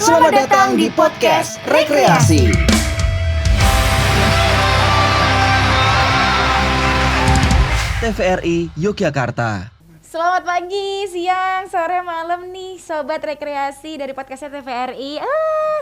Selamat datang di podcast Rekreasi. TVRI Yogyakarta. Selamat pagi, siang, sore, malam nih Sobat Rekreasi dari podcastnya TVRI.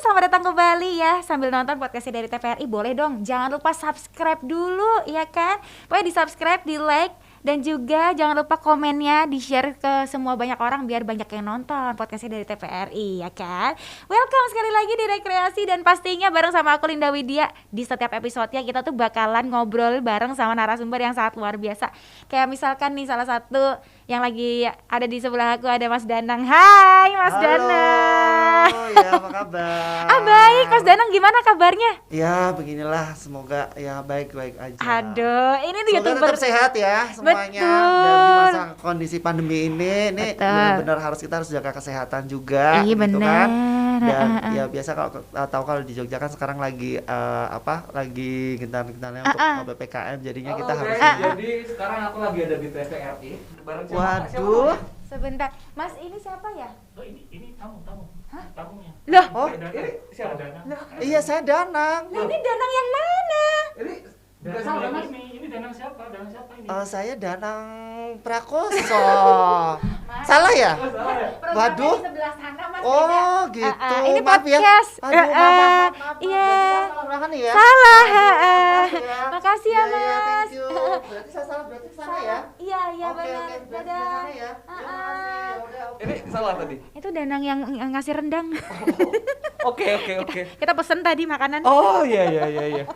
Selamat datang kembali ya. Sambil nonton podcastnya dari TVRI boleh dong. Jangan lupa subscribe dulu ya kan. Pokoknya di subscribe, di like. Dan juga jangan lupa komennya di-share ke semua banyak orang biar banyak yang nonton podcastnya dari TVRI ya kan. Welcome sekali lagi di Rekreasi dan pastinya bareng sama aku Linda Widya. Di setiap episodenya kita tuh bakalan ngobrol bareng sama narasumber yang sangat luar biasa. Kayak misalkan nih salah satu yang lagi ada di sebelah aku ada Mas Danang. Hai Mas Danang. Ya apa kabar? Baik Mas Danang, gimana kabarnya? Ya beginilah, semoga ya baik-baik aja. Aduh, ini tuh semoga YouTuber tetap sehat ya semuanya. Betul. Dan di masa kondisi pandemi ini Betul. benar-benar kita harus jaga kesehatan juga. Iya gitu benar. kan? Dan ya biasa kalau di Jogja kan sekarang lagi lagi gentar-gentarnya untuk PPKM, jadinya kita harus. Jadi sekarang aku lagi ada di TVRI bareng siapa? Waduh. Sebentar, Mas ini siapa ya? Oh, ini tamu. Hah? Tamunya. Loh, Oh, ini siapa? Danang. Iya saya Danang. nah ini Danang yang mana? Ini Danang ini Danang siapa? Danang siapa ini? Saya Danang Prakoso. Salah ya? Oh, salah ya? Programnya Waduh. di sebelah sana Mas. Oh beda. gitu. Ini Maaf ya. podcast. Aduh, maaf. Iya. Berarti saya salah nih ya. Salah. Maaf ya. Makasih ya, Iya, iya, Mas. thank you. Berarti saya salah berarti ke sana ya. Iya, iya Oke, benar. oke, berarti Dadah. ke sana ya. Terima kasih. Ya udah, oke. Ini salah tadi. Itu Danang yang ngasih rendang. Oke. Kita pesen tadi makanan. Oh iya.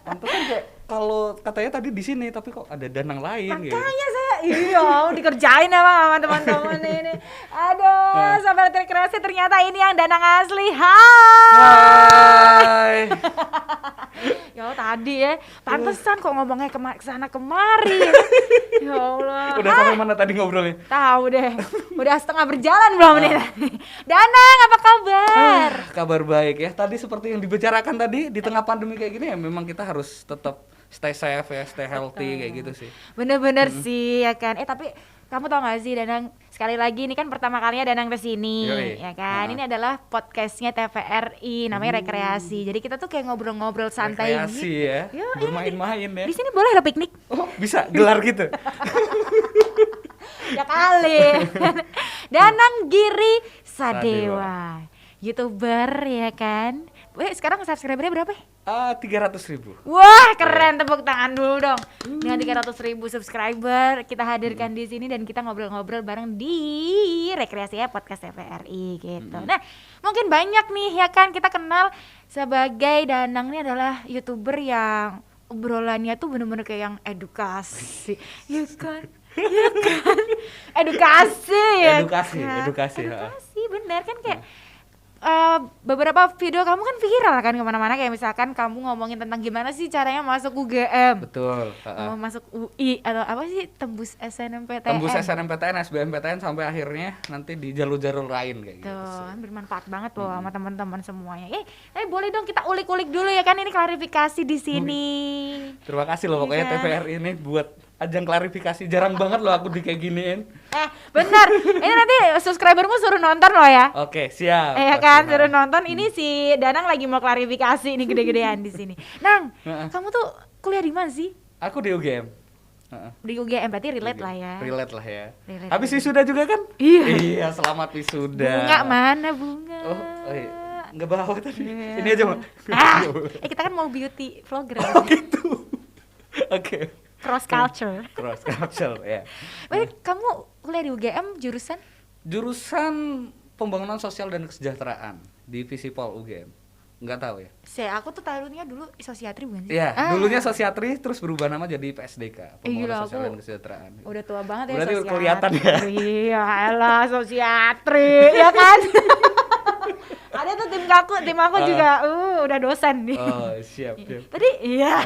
Pantesan kayak kalau katanya tadi di sini tapi kok ada Danang lain gitu. Makanya saya dikerjain emang sama teman-teman ini. Aduh, Sobat Rekreasi ternyata ini yang Danang asli. Hai. Ya tadi ya, pantesan kok ngomongnya kesana kemari. Ya Allah. Udah sampai mana tadi ngobrolnya? Tahu deh, udah setengah berjalan belum nih. Danang, apa kabar? Kabar baik ya. Tadi seperti yang dibicarakan tadi di tengah pandemi kayak gini ya memang kita harus tetap stay safe ya, stay healthy kayak gitu sih. Bener-bener sih ya kan. Tapi kamu tau gak sih Danang, sekali lagi ini kan pertama kalinya Danang kesini Yoi. ya kan. Ini adalah podcastnya TVRI namanya Rekreasi. Jadi kita tuh kayak ngobrol-ngobrol santai Rekreasi ya, Yo, bermain-main ya. Di sini boleh ada piknik? Oh bisa gelar gitu. Ya kali. Danang Giri Sadewa, YouTuber ya kan. Sekarang subscribernya berapa? 300.000. Wah keren, tepuk tangan dulu dong. Dengan 300.000 subscriber kita hadirkan di sini dan kita ngobrol-ngobrol bareng di Rekreasi ya podcast TVRI gitu. Nah mungkin banyak nih ya kan kita kenal sebagai Danang ini adalah YouTuber yang obrolannya tuh bener-bener kayak yang edukasi, ya kan? Ya kan? Edukasi ya Edukasi, kan? edukasi, Edukasi bener kan kayak beberapa video kamu kan viral kan kemana-mana, kayak misalkan kamu ngomongin tentang gimana sih caranya masuk UGM, Betul. masuk UI atau apa sih tembus SNMPTN, Tembus SNMPTN, SBMPTN sampai akhirnya nanti di jalur-jalur lain kayak gitu tuh sih. bermanfaat banget loh sama teman-teman semuanya. Boleh dong kita ulik-ulik dulu ya kan, ini klarifikasi di sini. Terima kasih loh pokoknya Iya. TVRI ini buat ajang klarifikasi, jarang banget loh aku di kayak giniin. Bener, ini nanti subscribermu suruh nonton loh ya. Oke, siap. Ya kan, suruh nonton. Ini si Danang lagi mau klarifikasi ini gede-gedean di sini. Nang, kamu tuh kuliah di mana sih? Aku di UGM. Di UGM, berarti relate lah ya. Relate lah ya. Relate. Habis wisuda juga kan? Iya. Iya, selamat wisuda. Bunga mana bunga? Oh iya. Nggak bawa tadi. Ini aja, Mak. Kita kan mau beauty vlogger. Oh gitu. Oke. Cross culture. Cross culture ya. Kamu kuliah di UGM jurusan? Jurusan Pembangunan Sosial dan Kesejahteraan di Visipol UGM. Nggak tahu ya? Aku tuh taruhnya dulu sosiatri bukan sih? Iya, dulunya Sosiatri terus berubah nama jadi PSDK, Pembangunan Gila, Sosial aku dan Kesejahteraan. Udah tua banget ya Berarti sosiatri. kelihatan ya. Iya elah sosiatri ya kan. Ada tuh tim aku juga udah dosen nih. Oh, siap. Tadi iya.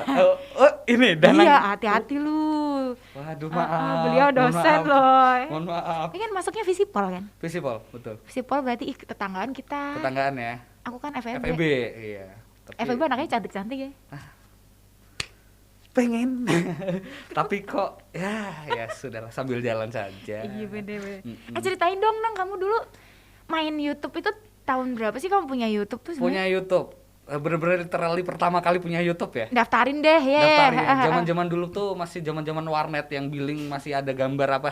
Oh, ini Danang. Iya, hati-hati lu. Waduh, maaf. Beliau dosen loh. Mohon maaf. Ini kan masuknya Visipol kan? Visipol, betul. Visipol berarti tetanggaan kita. Tetanggaan ya. Aku kan FEB. FEB, iya. FEB anaknya cantik-cantik ya. Pengen. Tapi kok ya sudahlah sambil jalan saja. Iya bener. Ceritain dong Nang, kamu dulu main YouTube itu tahun berapa sih kamu punya YouTube tuh sebenarnya? Punya YouTube. Bener-bener literally pertama kali punya YouTube ya. Daftarin deh ya. Daftarin. Zaman-zaman dulu tuh masih zaman-zaman warnet yang billing masih ada gambar apa?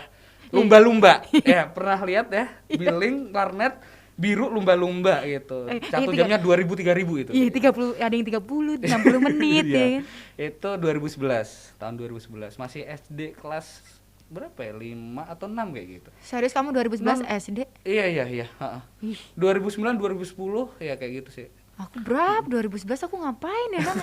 Lumba-lumba. Ya, pernah lihat ya? Billing warnet biru lumba-lumba gitu. Satu jamnya 2.000 3.000 itu. Iya, 30 ada yang 30, 60 menit Iya. ya kan. Itu 2011, tahun 2011. Masih SD kelas berapa ya? 5 atau 6 kayak gitu. Serius kamu 2011 SD? Iya, heeh. Ih, 2009 2010 ya kayak gitu sih. aku berapa? 2011 aku ngapain ya kan?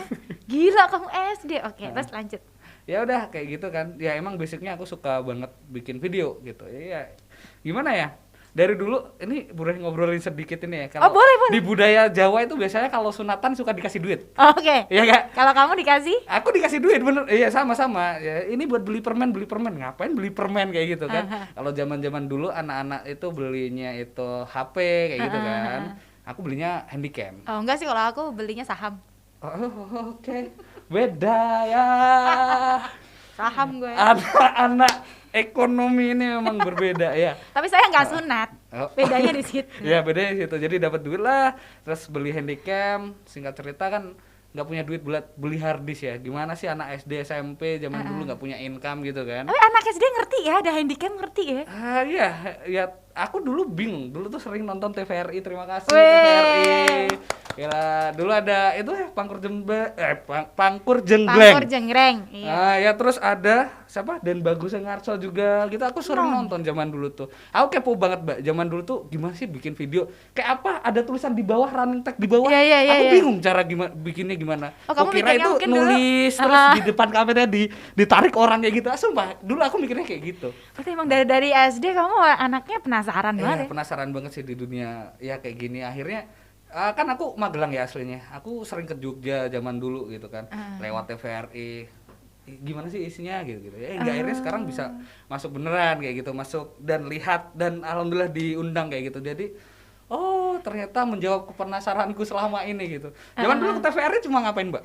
Gila kamu SD. Oke, terus lanjut. Ya udah kayak gitu kan. Ya emang basicnya aku suka banget bikin video gitu. Ya gimana ya? Dari dulu ini boleh ngobrolin sedikit ini ya. Kalau boleh. di budaya Jawa itu biasanya kalau sunatan suka dikasih duit. Oke. Iya Kak? Kalau kamu dikasih? Aku dikasih duit bener, iya sama-sama. Ya, ini buat beli permen, ngapain beli permen kayak gitu kan? Kalau zaman-zaman dulu anak-anak itu belinya itu HP kayak gitu kan. Aku belinya handycam. Oh enggak sih, kalau aku belinya saham. Oh, oke. Beda ya. Saham gue. Anak-anak ekonomi ini memang berbeda ya. Tapi saya nggak sunat. Oh. Bedanya di situ. Ya bedanya di situ. Jadi dapat duit lah, terus beli handycam. Singkat cerita kan nggak punya duit buat beli harddisk ya. Gimana sih anak SD SMP zaman dulu nggak punya income gitu kan? Tapi anak SD ngerti ya, ada handycam ngerti ya. Iya, ya aku dulu bingung. Dulu tuh sering nonton TVRI, terima kasih Weh. TVRI. Gila, dulu ada itu ya Pangkur Jenggleng. Pangkur Jengreng. Iya. Ah ya, terus ada siapa? Dan Bagus Ngarso juga. Gitu aku sering nonton zaman dulu tuh. Aku kepo banget, Mbak. Zaman dulu tuh gimana sih bikin video? Kayak apa? Ada tulisan di bawah, running tag di bawah. Iya, Aku iya. bingung cara bikinnya gimana. Oh, kamu Kira mikirnya itu mungkin dulu, nulis terus di depan kamera ditarik orang kayak gitu. Sumpah, dulu aku mikirnya kayak gitu. Berarti emang dari SD kamu anaknya penasaran banget ya? Penasaran banget sih di dunia ya kayak gini. Akhirnya kan aku Magelang ya aslinya. Aku sering ke Jogja zaman dulu gitu kan. Lewat TVRI. Gimana sih isinya gitu. Ya akhirnya sekarang bisa masuk beneran kayak gitu, masuk dan lihat dan alhamdulillah diundang kayak gitu. Jadi ternyata menjawab kepenasaranku selama ini gitu. Zaman dulu ke TVRI cuma ngapain, Mbak?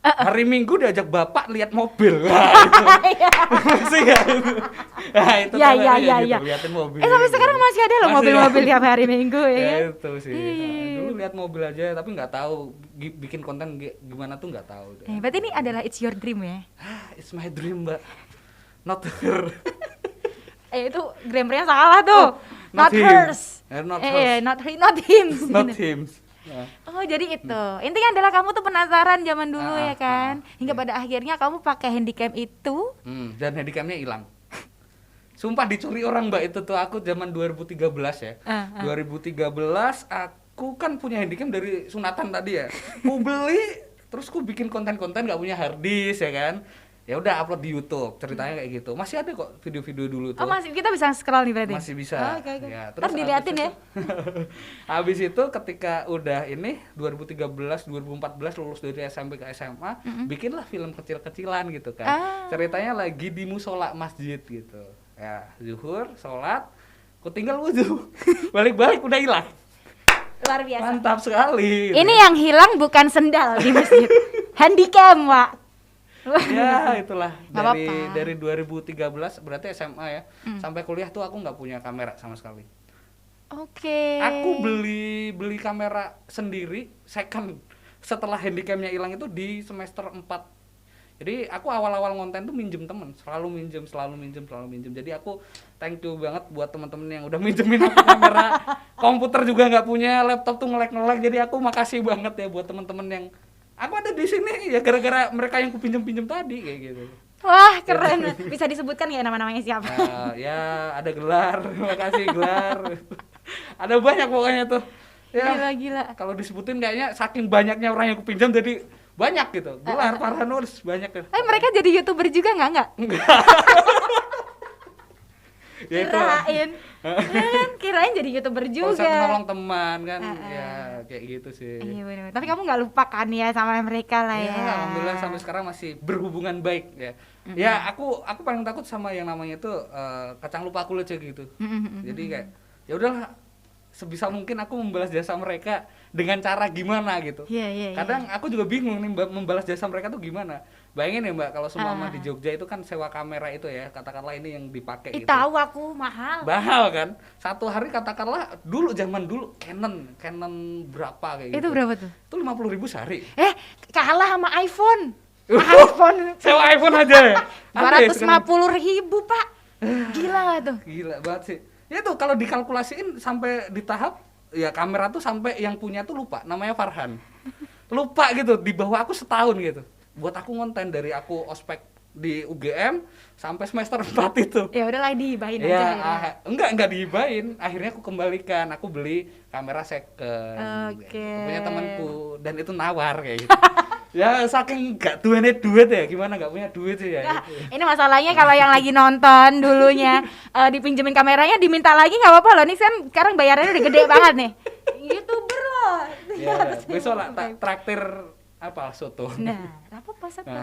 Hari Minggu diajak bapak lihat mobil. Wah, itu. Masih ya itu. Nah, itu Iya, TVRI iya, gitu, iya. liatin mobil. Sampai sekarang masih ada loh Masih mobil-mobil tiap hari Minggu ya Ya kan? itu sih. Dulu lihat mobil aja tapi nggak tahu bikin konten gimana tuh nggak tahu deh. Berarti ini adalah it's your dream ya? It's my dream, Mbak. Not her. Itu grammarnya salah tuh. Not him. hers. Not hers. Not him. Not him. Nah. Oh jadi itu intinya adalah kamu tuh penasaran zaman dulu ya kan, hingga iya. pada akhirnya kamu pakai handycam itu. Dan handycamnya hilang. Sumpah dicuri orang, Mbak. Itu tuh aku zaman 2013 ya. 2013 aku kan punya handycam dari sunatan tadi ya. Ku beli terus ku bikin konten-konten nggak punya harddisk ya kan. Ya udah upload di YouTube, ceritanya kayak gitu. Masih ada kok video-video dulu tuh. Oh masih kita bisa scroll nih berarti? Masih bisa. Oke. Ya, Terus diliatin ya. Habis itu ketika udah ini 2013, 2014 lulus dari SMP ke SMA, bikinlah film kecil-kecilan gitu kan. Ceritanya lagi di musola masjid gitu. Ya, zuhur, sholat, ku tinggal wudhu. Balik-balik udah hilang. Luar biasa. Mantap sekali. Ini yang hilang bukan sendal di masjid. Handycam, Wak. Ya itulah Nggak dari 2013 berarti SMA ya sampai kuliah tuh aku nggak punya kamera sama sekali. Oke. Aku beli kamera sendiri second setelah handycamnya hilang itu di semester 4. Jadi aku awal-awal ngonten tuh minjem temen, selalu minjem. Jadi aku thank you banget buat teman-teman yang udah minjemin aku kamera. Komputer juga nggak punya, laptop tuh ngelek. Jadi aku makasih banget ya buat teman-teman yang aku ada di sini ya gara-gara mereka yang kupinjem tadi kayak gitu. Wah keren. Bisa disebutkan ya nama-namanya siapa? Ya ada gelar, terima kasih gelar. Ada banyak pokoknya tuh. Ya, Gila. kalau disebutin kayaknya saking banyaknya orang yang kupinjam jadi banyak gitu. Gelar para nurs banyak tuh. Mereka jadi YouTuber juga nggak? Enggak. Ya itu. Kirain jadi YouTuber juga. Konsep nolong teman kan, ya kayak gitu sih. Iya benar. Tapi kamu nggak lupa kan ya sama mereka lah ya. Ya, alhamdulillah sampai sekarang masih berhubungan baik ya. Ya aku paling takut sama yang namanya itu kacang lupa kulit gitu. Jadi kayak ya udahlah sebisa mungkin aku membalas jasa mereka dengan cara gimana gitu. Iya. Kadang aku juga bingung nih membalas jasa mereka tuh gimana. Bayangin ya Mbak, kalau semua di Jogja itu kan sewa kamera itu ya, katakanlah ini yang dipakai gitu. Tahu aku mahal. Mahal kan? Satu hari katakanlah zaman dulu Canon berapa kayak gitu. Itu berapa tuh? Itu 50.000 sehari. Kalah sama iPhone. iPhone Sewa iPhone aja ya. 250.000 Pak. Gila gak tuh? Gila banget sih. Ya tuh kalau dikalkulasiin sampai di tahap ya kamera tuh sampai yang punya tuh lupa, namanya Farhan. Lupa gitu, di bawah aku setahun gitu. Buat aku ngonten dari aku ospek di UGM sampai semester 4 itu. Ya udahlah dihibahin Ya, aja. enggak dihibain. Akhirnya aku kembalikan, aku beli kamera second. Oke. Punya temanku dan itu nawar kayak gitu. Ya saking gak duitnya duit ya, gimana gak punya duit sih ya. Nah, ini masalahnya kalau yang lagi nonton dulunya dipinjemin kameranya diminta lagi nggak apa-apa loh. Ini kan sekarang bayarannya udah gede banget nih. YouTuber loh. Ya, besok lah tak traktir apa soto. Nah, apa soto?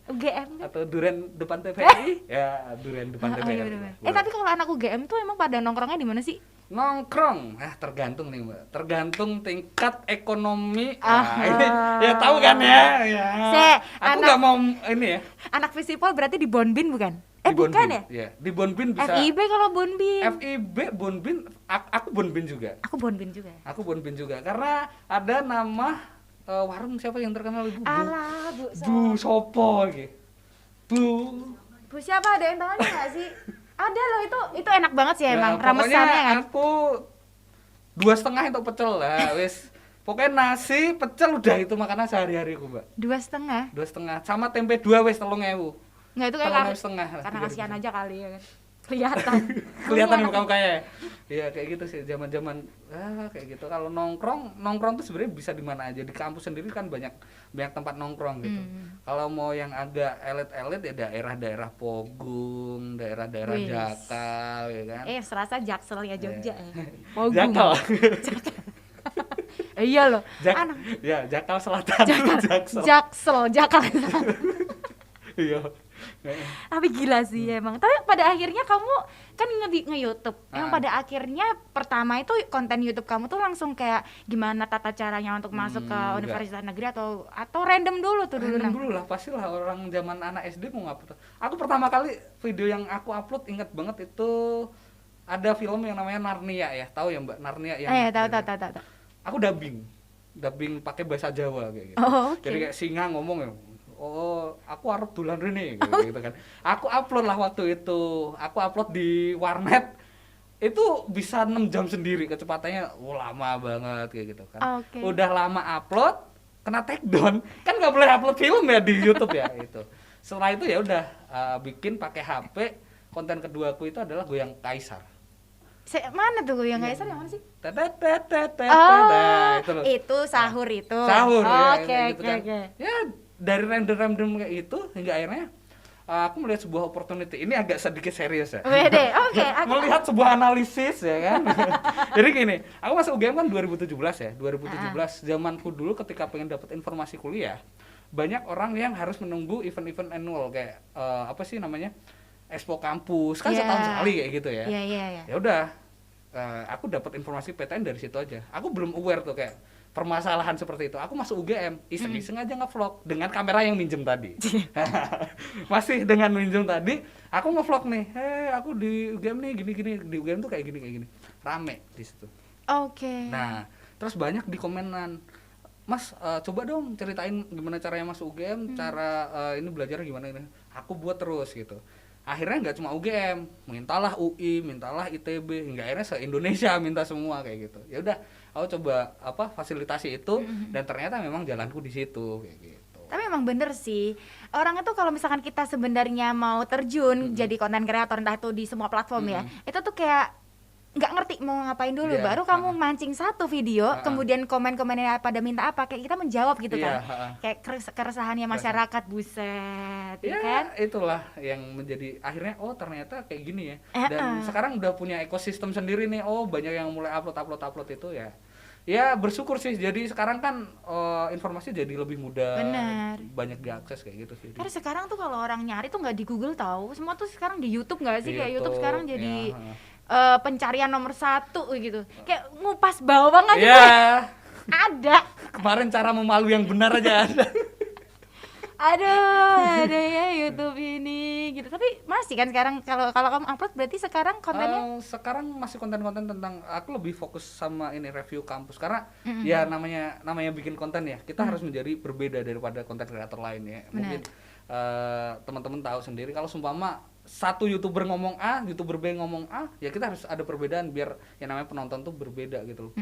UGM kan? Atau durian depan TVRI? Ya, durian depan TVRI. Iya, tapi kalau anak UGM tuh emang pada nongkrongnya di mana sih? Nongkrong, tergantung nih Mbak, tergantung tingkat ekonomi. Ini ya tahu kan ya. Aku nggak mau ini ya. Anak Visipol berarti di Bonbin bukan? Di Bukan Bonbin, ya? Iya, di Bonbin bisa. FIB kalau Bonbin. FIB, Bonbin, aku Bonbin juga. Aku Bonbin juga. Aku Bonbin juga, karena ada nama warung siapa yang terkenal Ibu? Alah, Bu Sopo gitu. Bu siapa, ada yang tahu nggak sih? Ada loh, itu enak banget sih emang ramesannya kan. Aku 2,5 untuk pecel lah, wis. Pokoknya nasi, pecel udah itu makanan sehari-hari aku, Mbak. 2,5. 2,5 sama tempe 2 wis 3.000. Nggak, itu kayak 3.500 karena kasihan aja kali ya kan. Kelihatan. Kelihatan muka mukanya. Iya kayak gitu sih zaman-zaman kayak gitu. Kalau nongkrong tuh sebenarnya bisa di mana aja. Di kampus sendiri kan banyak tempat nongkrong gitu. Kalau mau yang agak elit-elit ya daerah-daerah Pogung, daerah-daerah Jakal ya kan. Serasa Jaksel ya Jogja ya. Pogung. Jakal. Iya loh. Ya, Jakal Selatan. Jaksel. Iya. Tapi gila sih emang. Tapi pada akhirnya kamu kan nge-YouTube. Emang pada akhirnya pertama itu konten YouTube kamu tuh langsung kayak gimana tata caranya untuk masuk ke universitas negeri atau random dulu tuh dulu? Random dulu lah, pastilah orang zaman anak SD mau ngupload. Aku pertama kali video yang aku upload inget banget itu ada film yang namanya Narnia ya. Tahu ya Mbak Narnia yang tahu. Aku dubbing pakai bahasa Jawa kayak gitu. Jadi kayak singa ngomong ya. Aku arep dolan rene gitu kan. Aku upload lah waktu itu. Aku upload di warnet. Itu bisa 6 jam sendiri kecepatannya. Lama banget kayak gitu kan. Udah lama upload kena take down. Kan enggak boleh upload film ya di YouTube ya itu. Setelah itu ya udah bikin pakai HP. Konten keduaku itu adalah Goyang Kaisar. Mana tuh Goyang Kaisar yang mana sih? Itu sahur itu. Sahur Oke. Ya dari random kayak itu hingga akhirnya aku melihat sebuah opportunity. Ini agak sedikit serius ya. Melihat sebuah analisis ya kan. Jadi gini, aku masuk UGM kan 2017 ya. 2017 zamanku dulu ketika pengen dapat informasi kuliah, banyak orang yang harus menunggu event-event annual kayak apa sih namanya? Expo kampus kan setahun sekali kayak gitu ya. Ya udah, aku dapat informasi PTN dari situ aja. Aku belum aware tuh kayak permasalahan seperti itu. Aku masuk UGM, iseng-iseng aja nge-vlog dengan kamera yang minjem tadi. Masih dengan minjem tadi, aku nge-vlog nih. Aku di UGM nih gini-gini, di UGM tuh kayak gini. Rame di situ. Nah, terus banyak di komenan. Mas, coba dong ceritain gimana caranya masuk UGM, cara ini belajarnya gimana ini. Aku buat terus gitu. Akhirnya nggak cuma UGM, mintalah UI, mintalah ITB, hingga akhirnya se-Indonesia minta semua kayak gitu. Ya udah, aku coba fasilitasi itu dan ternyata memang jalanku di situ kayak gitu. Tapi emang bener sih, orang itu kalau misalkan kita sebenarnya mau terjun jadi konten kreator entah itu di semua platform ya, itu tuh kayak nggak ngerti mau ngapain dulu, baru kamu mancing satu video, kemudian komen-komennya pada minta apa, kayak kita menjawab gitu kan, kayak keresahannya masyarakat, buset, ya kan? Itulah yang menjadi akhirnya ternyata kayak gini ya, dan sekarang udah punya ekosistem sendiri nih, banyak yang mulai upload itu ya bersyukur sih. Jadi sekarang kan informasi jadi lebih mudah, banyak diakses kayak gitu sih. Karena sekarang tuh kalau orang nyari tuh nggak di Google tahu, semua tuh sekarang di YouTube nggak sih, kayak YouTube sekarang jadi pencarian nomor 1 gitu, kayak ngupas bawang aja ada. Kemarin cara memalu yang benar aja ada. Aduh, ada ya YouTube ini gitu. Tapi masih kan sekarang kalau kamu upload berarti sekarang kontennya? Sekarang masih konten-konten tentang aku lebih fokus sama ini review kampus karena ya namanya bikin konten ya kita harus menjadi berbeda daripada konten kreator lain ya. Mungkin teman-teman tahu sendiri kalau seumpama satu YouTuber ngomong A, YouTuber B ngomong A, ya kita harus ada perbedaan biar yang namanya penonton tuh berbeda gitu loh.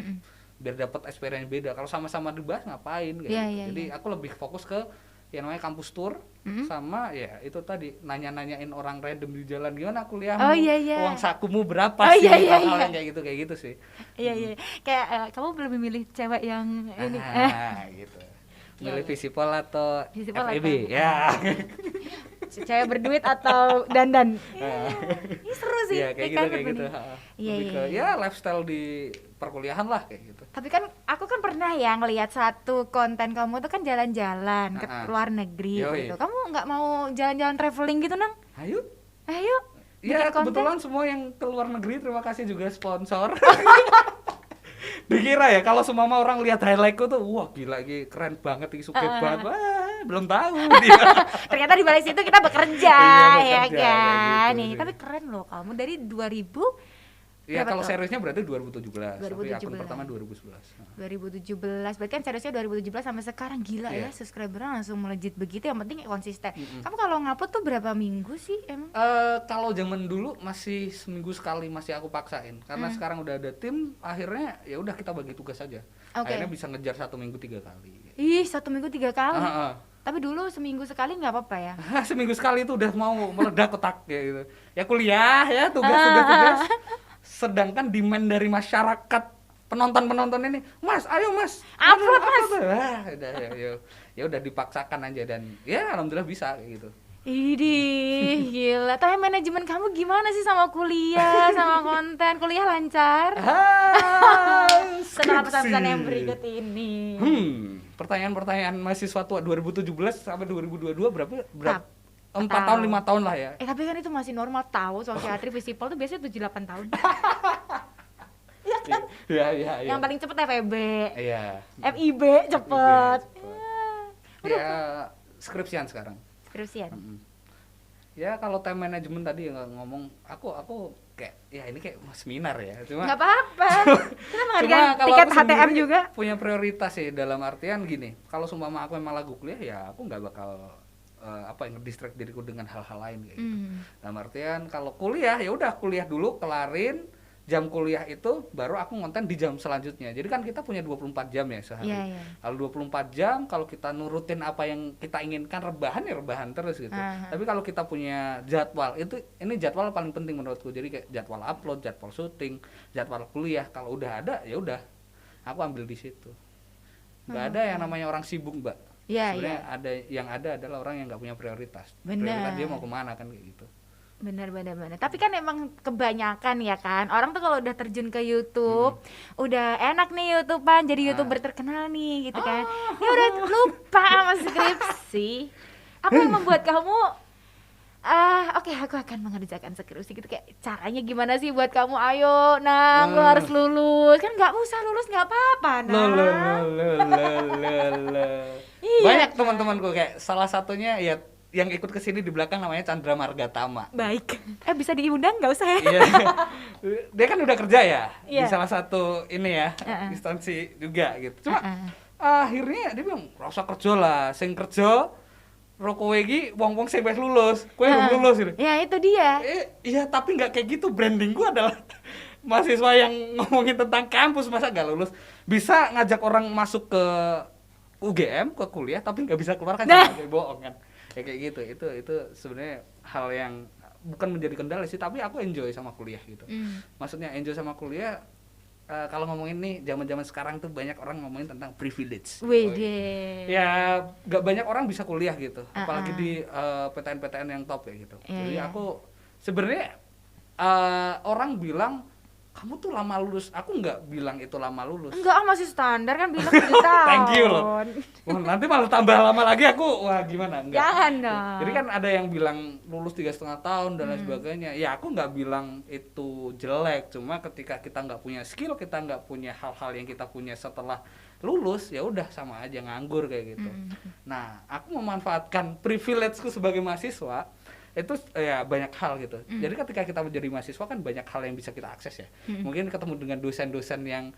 Biar dapat experience beda. Kalau sama-sama dibahas ngapain gitu. Jadi aku lebih fokus ke yang namanya kampus tour sama ya itu tadi nanya-nanyain orang random di jalan gimana kuliahmu, uang sakumu berapa sih, hal-hal yang kayak gitu sih. Iya. Kayak kamu belum memilih cewek yang ini. Gitu. Milih Visipol atau Visipol FEB atau- ya. Cewek berduit atau dandan. Ini seru sih. Iya kayak gitu. Lebih ke ya lifestyle di perkuliahan lah kayak gitu. Tapi kan aku kan pernah ya ngelihat satu konten kamu tuh kan jalan-jalan ke luar negeri gitu. Kamu nggak mau jalan-jalan traveling gitu, Nang? Ayo. bikin Ya konten. kebetulan semua yang ke luar negeri terima kasih juga sponsor. Dikira ya kalau semua orang lihat highlightku tuh wah gila keren banget suka banget. Wah, belum tahu dia. Ternyata di balik situ kita bekerja, ya kan. Gitu, Tapi keren loh kamu dari 2000. Ya Berapa kalau tuh? seriusnya berarti 2017. Tapi 2017. akun pertama 2011. 2017, berarti kan seriusnya 2017 sampai sekarang gila ya subscribernya langsung melejit begitu, yang penting konsisten. Kamu kalau ngupload tuh berapa minggu sih emang? Kalau zaman dulu masih seminggu sekali masih aku paksain karena sekarang udah ada tim akhirnya ya udah kita bagi tugas aja. Akhirnya bisa ngejar 1 minggu 3 kali. Ih, 1 minggu 3 kali. Tapi dulu seminggu sekali nggak apa-apa ya? Seminggu sekali itu udah mau meledak otak ya gitu. Ya kuliah ya tugas. Sedangkan demand dari masyarakat penonton ini, Mas, ayo Mas, upload Mas. Wah, ya udah dipaksakan aja dan ya alhamdulillah bisa kayak gitu. Idih, gila. Time manajemen kamu gimana sih sama kuliah, sama konten? Kuliah lancar? Setelah pesan-pesan yang berikut ini. Pertanyaan mahasiswa tua 2017 sampai 2022 berapa? 4 tahun 5 tahun lah ya. Tapi kan itu masih normal tahu, sosiatri Visipol tuh biasanya 7-8 tahun. Iya kan? Iya. Yang paling cepet FEB. Iya. FIB cepet. Ya, skripsian sekarang. Skripsian. Ya kalau time management tadi ngomong aku kayak ya ini kayak seminar ya. Cuma Nggak apa-apa. Kita menghargai kalau tiket aku HTM sendiri juga. punya prioritas sih dalam artian gini. Kalau seumpama aku memang lagu kuliah ya aku nggak bakal nge-distract diriku dengan hal-hal lain kayak gitu. Dalam artian kalau kuliah ya udah kuliah dulu kelarin jam kuliah itu baru aku ngonten di jam selanjutnya. Jadi kan kita punya 24 jam ya sehari. Kalau 24 jam kalau kita nurutin apa yang kita inginkan rebahan ya rebahan terus gitu. Tapi kalau kita punya jadwal ini jadwal paling penting menurutku. Jadi kayak jadwal upload, jadwal syuting, jadwal kuliah kalau udah ada ya udah aku ambil di situ. Nggak ada yang namanya orang sibuk, Mbak. Sebenarnya yang ada adalah orang yang nggak punya prioritas. Prioritas dia mau kemana kan kayak gitu. Benar. Tapi kan emang kebanyakan ya kan orang tuh kalau udah terjun ke YouTube, udah enak nih YouTubean, jadi YouTuber terkenal nih gitu kan. Dia udah lupa sama skripsi. Apa yang membuat kamu oke, aku akan mengerjakan skripsi gitu, kayak caranya gimana sih buat kamu? Ayo, Nang, lu harus lulus. Kan nggak usah lulus nggak apa-apa, Nang. Banyak teman-temanku kayak salah satunya ya yang ikut ke sini di belakang namanya Chandra Margatama. Baik. Bisa diundang nggak usah ya? Iya. Dia kan udah kerja ya di Iya. salah satu ini ya instansi juga gitu. Cuma akhirnya dia bilang rasa kerja lah, sing kerja roko iki wong-wong sing wis lulus, kowe belum lulus gitu. Ya itu dia. Iya tapi nggak kayak gitu, branding gua adalah mahasiswa yang ngomongin tentang kampus, masa nggak lulus bisa ngajak orang masuk ke UGM ke kuliah tapi nggak bisa keluar kan kayak bohong kan. Ya kayak gitu, itu sebenarnya hal yang bukan menjadi kendala sih, tapi aku enjoy sama kuliah gitu. Maksudnya enjoy sama kuliah, kalau ngomongin nih zaman-zaman sekarang tuh banyak orang ngomongin tentang privilege. Wede. Ya gak banyak orang bisa kuliah gitu, apalagi di PTN-PTN yang top ya gitu. Jadi aku sebenarnya orang bilang kamu tuh lama lulus, aku nggak bilang itu lama lulus. Enggak, masih standar kan, bilang 7 tahun. Thank you loh. Wah, nanti malah tambah lama lagi aku, wah gimana? Enggak. Jangan dong. Jadi kan ada yang bilang lulus 3,5 tahun dan lain sebagainya. Ya aku nggak bilang itu jelek, cuma ketika kita nggak punya skill, kita nggak punya hal-hal yang kita punya setelah lulus ya udah sama aja nganggur kayak gitu. Nah, aku memanfaatkan privilege-ku sebagai mahasiswa itu ya banyak hal gitu. Jadi ketika kita menjadi mahasiswa kan banyak hal yang bisa kita akses ya. Mungkin ketemu dengan dosen-dosen yang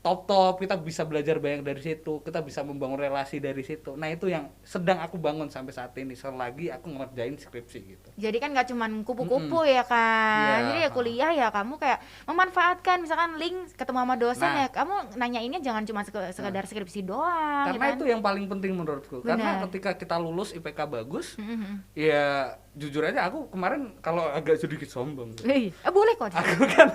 top, kita bisa belajar banyak dari situ, kita bisa membangun relasi dari situ. Nah, itu yang sedang aku bangun sampai saat ini selagi aku ngerjain skripsi gitu. Jadi kan nggak cuman kupu-kupu ya kan. Iya. Jadi ya kuliah ya kamu kayak memanfaatkan misalkan link ketemu sama dosen ya kamu nanyainnya jangan cuma sekedar skripsi doang. Karena ya kan? itu yang paling penting menurutku. Karena ketika kita lulus IPK bagus, ya jujur aja aku kemarin kalau agak sedikit sombong. Boleh kok. Aku kan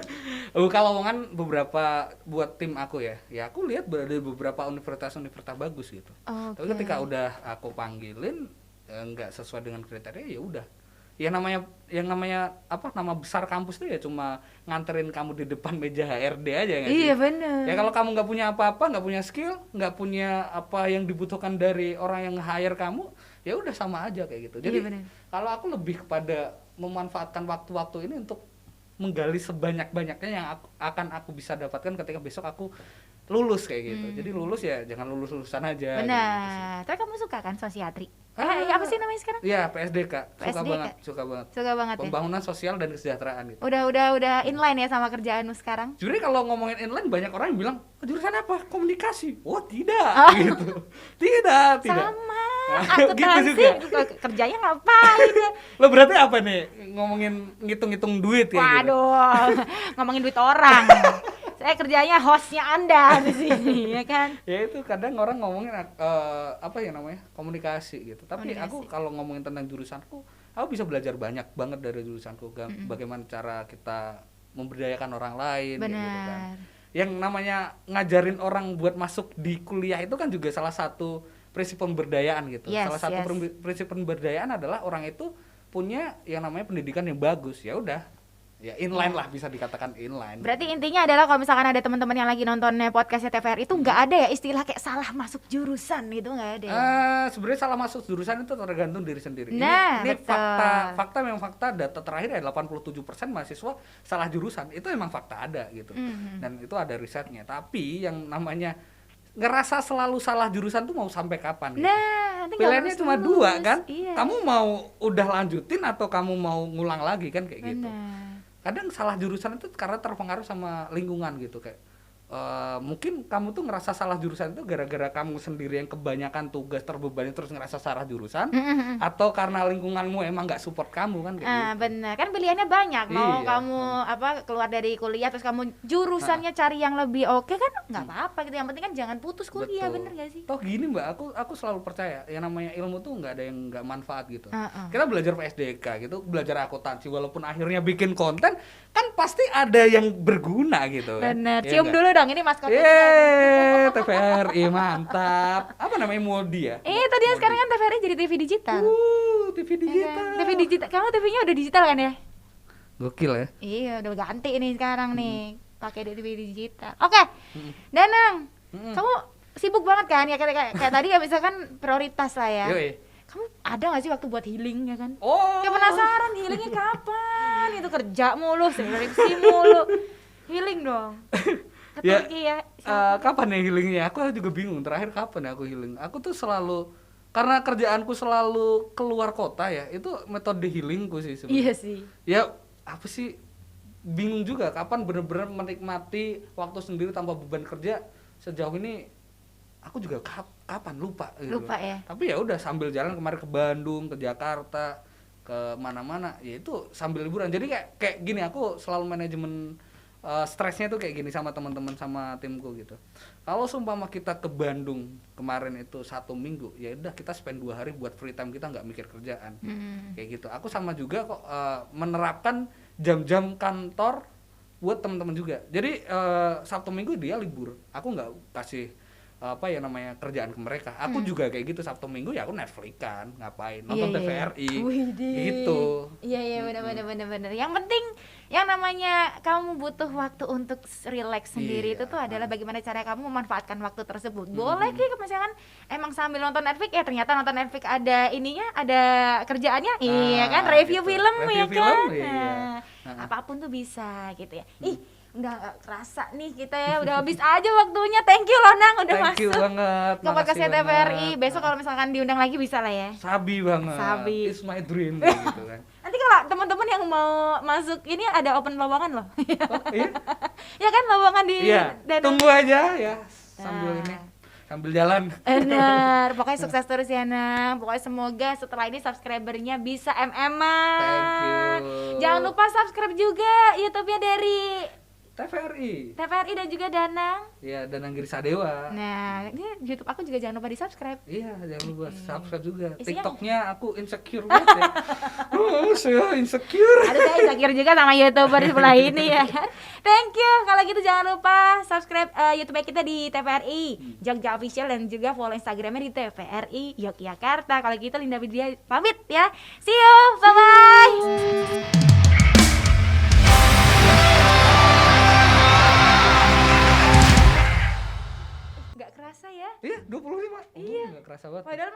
kalau omongan beberapa buat tim aku ya aku lihat ada beberapa universitas bagus gitu. Tapi ketika udah aku panggilin nggak sesuai dengan kriteria ya udah. Yang namanya nama besar kampus itu ya cuma nganterin kamu di depan meja HRD aja nggak sih? Iya benar. Ya kalau kamu nggak punya apa-apa, nggak punya skill, nggak punya apa yang dibutuhkan dari orang yang hire kamu, ya udah sama aja kayak gitu. Jadi kalau aku lebih kepada memanfaatkan waktu-waktu ini untuk menggali sebanyak-banyaknya yang akan aku bisa dapatkan ketika besok aku lulus kayak gitu. Jadi lulus ya jangan lulusan aja. Benar. Tapi kamu suka kan sosiatri? Apa sih namanya sekarang? Iya, PSDK. Suka banget. Ya? Pembangunan sosial dan kesejahteraan gitu. Udah inline ya sama kerjaanmu sekarang? Jadi kalau ngomongin inline banyak orang yang bilang, jurusan apa? Komunikasi. Oh, tidak gitu. Tidak. Sama. Gitu juga. Kerjanya ngapain ya? Lo berarti apa nih? Ngomongin ngitung-ngitung duit ya gitu. Waduh, ngomongin duit orang. Saya kerjanya hostnya Anda di sini, ya kan? Ya itu kadang orang ngomongin komunikasi gitu. Tapi aku kalau ngomongin tentang jurusanku, aku bisa belajar banyak banget dari jurusanku. Bagaimana cara kita memberdayakan orang lain gitu kan. Yang namanya ngajarin orang buat masuk di kuliah itu kan juga salah satu prinsip pemberdayaan gitu. Salah satu prinsip pemberdayaan adalah orang itu punya yang namanya pendidikan yang bagus. Ya udah. Ya inline lah, bisa dikatakan inline. Berarti intinya adalah kalau misalkan ada teman-teman yang lagi nontonnya podcastnya TVRI itu nggak ada ya istilah kayak salah masuk jurusan gitu, nggak ada ya? Sebenarnya salah masuk jurusan itu tergantung diri sendiri. Nah, ini fakta memang fakta, data terakhir ya 87% mahasiswa salah jurusan. Itu memang fakta ada gitu. Dan itu ada risetnya. Tapi yang namanya ngerasa selalu salah jurusan tuh mau sampai kapan gitu? Nah, nanti pilihannya cuma dua kan? Iya. Kamu mau udah lanjutin atau kamu mau ngulang lagi kan kayak gitu. Kadang salah jurusan itu karena terpengaruh sama lingkungan gitu kayak mungkin kamu tuh ngerasa salah jurusan itu gara-gara kamu sendiri yang kebanyakan tugas terbebani terus ngerasa salah jurusan atau karena lingkunganmu emang nggak support kamu kan kayak gitu. Benar kan pilihannya banyak mau kamu keluar dari kuliah terus kamu jurusannya cari yang lebih oke kan nggak apa-apa gitu, yang penting kan jangan putus kuliah. Bener gak sih? Toh gini Mbak, aku selalu percaya yang namanya ilmu tuh nggak ada yang nggak manfaat gitu. Kita belajar PSDK gitu, belajar akuntansi walaupun akhirnya bikin konten kan pasti ada yang berguna gitu kan. Bener, cium dulu dong ini maskotnya. TVRI mantap. Apa namanya Modi ya? Tadi sekarang kan TVRI jadi TV digital. TV digital. TV digital. Kamu TV-nya udah digital kan ya? Gokil ya. Iya, udah ganti ini sekarang nih. Pakai TV digital. Oke. Danang. Kamu sibuk banget kan ya kayak tadi ya misalkan prioritas lah ya. Kamu ada gak sih waktu buat healing ya kan? Kayak penasaran healingnya kapan? Itu kerja mulu, skripsi mulu. Healing dong. Kapan ya healingnya? Aku juga bingung terakhir kapan ya aku healing. Aku tuh selalu karena kerjaanku selalu keluar kota ya, itu metode healingku sih sebenarnya. Iya sih. Ya apa sih, bingung juga kapan bener-bener menikmati waktu sendiri tanpa beban kerja. Sejauh ini aku juga kapan lupa gitu. Ya. Tapi ya udah sambil jalan kemarin ke Bandung, ke Jakarta, ke mana-mana, ya itu sambil liburan. Jadi kayak gini, aku selalu manajemen stresnya tuh kayak gini sama teman-teman sama timku gitu. Kalau seumpama kita ke Bandung kemarin itu 1 minggu, ya udah kita spend 2 hari buat free time, kita nggak mikir kerjaan. Kayak gitu. Aku sama juga kok menerapkan jam-jam kantor buat teman-teman juga. Jadi Sabtu Minggu dia libur. Aku nggak kasih kerjaan ke mereka. Aku juga kayak gitu, Sabtu Minggu ya aku Netflix-an, ngapain, nonton TVRI gitu. Iya benar. Yang penting yang namanya kamu butuh waktu untuk relax sendiri itu tuh adalah bagaimana cara kamu memanfaatkan waktu tersebut. Boleh kayak misalkan emang sambil nonton Netflix ya ternyata nonton Netflix ada ininya, ada kerjaannya, iya kan, review gitu. film Review ya film, kan. Apapun tuh bisa gitu ya. Udah gak kerasa nih kita ya, udah habis aja waktunya. Thank you loh Nang udah Thank you masuk banget. ke podcastnya TVRI. Besok kalau misalkan diundang lagi bisa lah ya. Sabi banget. Sabi. It's my dream gitu kan. Nanti kalau teman-teman yang mau masuk ini ada open lowongan loh. Oh, iya? Ya kan lowongan di Iya. Danang. Tunggu aja ya sambil Nah. ini. Sambil jalan. Bener, pokoknya sukses terus ya Nang. Pokoknya semoga setelah ini subscribernya bisa MM-an. Thank you. Jangan lupa subscribe juga YouTube-nya dari TVRI. TVRI dan juga Danang. Ya, Danang Giri Sadewa. Nah, ini YouTube aku juga jangan lupa di-subscribe. Iya, jangan lupa subscribe juga. Isinya- TikToknya aku insecure banget ya. Oh, saya insecure. Aduh, saya insecure juga sama YouTuber di sebelah ini ya kan. Thank you. Kalau gitu jangan lupa subscribe YouTube kita di TVRI Jogja Official dan juga follow Instagramnya di TVRI Yogyakarta. Kalau gitu Linda Widya pamit ya. See you. Bye bye. Gak kerasa ya. Iya, 25. Iya, enggak kerasa banget. Padahal